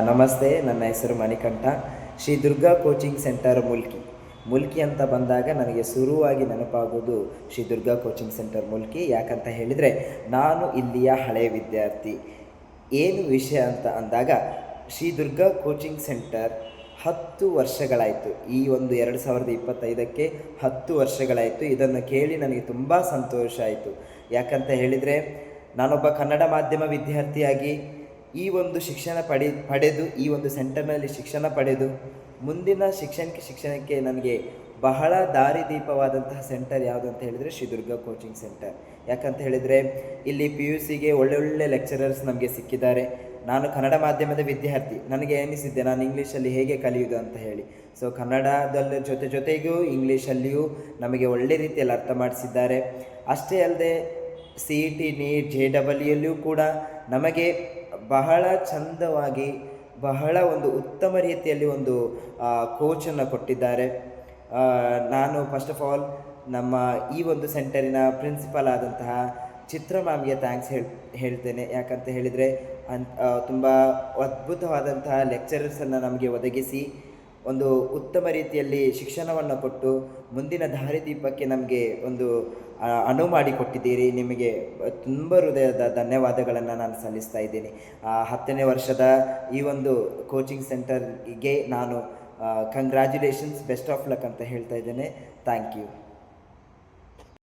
ನಮಸ್ತೆ, ನನ್ನ ಹೆಸರು ಮಣಿಕಂಠ. ಶ್ರೀ ದುರ್ಗಾ ಕೋಚಿಂಗ್ ಸೆಂಟರ್ ಮುಲ್ಕಿ ಅಂತ ಬಂದಾಗ ನನಗೆ ಶುರುವಾಗಿ ನೆನಪಾಗೋದು ಶ್ರೀ ದುರ್ಗಾ ಕೋಚಿಂಗ್ ಸೆಂಟರ್ ಮುಲ್ಕಿ. ಯಾಕಂತ ಹೇಳಿದರೆ ನಾನು ಇಲ್ಲಿಯ ಹಳೆಯ ವಿದ್ಯಾರ್ಥಿ. ಏನು ವಿಷಯ ಅಂತ ಅಂದಾಗ ಶ್ರೀ ದುರ್ಗಾ ಕೋಚಿಂಗ್ ಸೆಂಟರ್ 10 ವರ್ಷಗಳಾಯಿತು. ಈ ಒಂದು 2025ಕ್ಕೆ 10 ವರ್ಷಗಳಾಯಿತು. ಇದನ್ನು ಕೇಳಿ ನನಗೆ ತುಂಬ ಸಂತೋಷ ಆಯಿತು. ಯಾಕಂತ ಹೇಳಿದರೆ ನಾನೊಬ್ಬ ಕನ್ನಡ ಮಾಧ್ಯಮ ವಿದ್ಯಾರ್ಥಿಯಾಗಿ ಈ ಒಂದು ಶಿಕ್ಷಣ ಪಡೆದು ಈ ಒಂದು ಸೆಂಟರ್ನಲ್ಲಿ ಶಿಕ್ಷಣ ಪಡೆದು ಮುಂದಿನ ಶಿಕ್ಷಣಕ್ಕೆ ನನಗೆ ಬಹಳ ದಾರಿದೀಪವಾದಂತಹ ಸೆಂಟರ್ ಯಾವುದು ಅಂತ ಹೇಳಿದರೆ ಶ್ರೀ ದುರ್ಗಾ ಕೋಚಿಂಗ್ ಸೆಂಟರ್. ಯಾಕಂತ ಹೇಳಿದರೆ ಇಲ್ಲಿ PUCಗೆ ಒಳ್ಳೊಳ್ಳೆ ಲೆಕ್ಚರರ್ಸ್ ನಮಗೆ ಸಿಕ್ಕಿದ್ದಾರೆ. ನಾನು ಕನ್ನಡ ಮಾಧ್ಯಮದ ವಿದ್ಯಾರ್ಥಿ. ನನಗೆ ಎನಿಸಿದ್ದೆ ನಾನು ಇಂಗ್ಲೀಷಲ್ಲಿ ಹೇಗೆ ಕಲಿಯುವುದು ಅಂತ ಹೇಳಿ. ಸೊ ಕನ್ನಡದ ಜೊತೆಗೂ ಇಂಗ್ಲೀಷಲ್ಲಿಯೂ ನಮಗೆ ಒಳ್ಳೆ ರೀತಿಯಲ್ಲಿ ಅರ್ಥ ಮಾಡಿಸಿದ್ದಾರೆ. ಅಷ್ಟೇ ಅಲ್ಲದೆ CET NEET JEEಯಲ್ಲಿಯೂ ಕೂಡ ನಮಗೆ ಬಹಳ ಚಂದವಾಗಿ ಬಹಳ ಒಂದು ಉತ್ತಮ ರೀತಿಯಲ್ಲಿ ಒಂದು ಕೋಚನ್ನು ಕೊಟ್ಟಿದ್ದಾರೆ. ನಾನು ಫಸ್ಟ್ ಆಫ್ ಆಲ್ ನಮ್ಮ ಈ ಒಂದು ಸೆಂಟರಿನ ಪ್ರಿನ್ಸಿಪಲ್ ಆದಂತಹ ಚಿತ್ರ ಮ್ಯಾಮ್ಗೆ ಥ್ಯಾಂಕ್ಸ್ ಹೇಳ್ತೇನೆ. ಯಾಕಂತ ಹೇಳಿದರೆ ತುಂಬ ಅದ್ಭುತವಾದಂತಹ ಲೆಕ್ಚರರ್ಸನ್ನು ನಮಗೆ ಒದಗಿಸಿ ಒಂದು ಉತ್ತಮ ರೀತಿಯಲ್ಲಿ ಶಿಕ್ಷಣವನ್ನು ಕೊಟ್ಟು ಮುಂದಿನ ದಾರಿದೀಪಕ್ಕೆ ನಮಗೆ ಒಂದು ಅನುವು ಮಾಡಿಕೊಟ್ಟಿದ್ದೀರಿ. ನಿಮಗೆ ತುಂಬ ಹೃದಯದ ಧನ್ಯವಾದಗಳನ್ನು ನಾನು ಸಲ್ಲಿಸ್ತಾ ಇದ್ದೀನಿ. 10ನೇ ವರ್ಷದ ಈ ಒಂದು ಕೋಚಿಂಗ್ ಸೆಂಟರ್ಗೆ ನಾನು ಕಂಗ್ರ್ಯಾಚುಲೇಷನ್ಸ್, ಬೆಸ್ಟ್ ಆಫ್ ಲಕ್ ಅಂತ ಹೇಳ್ತಾ ಇದ್ದೇನೆ. Thank you.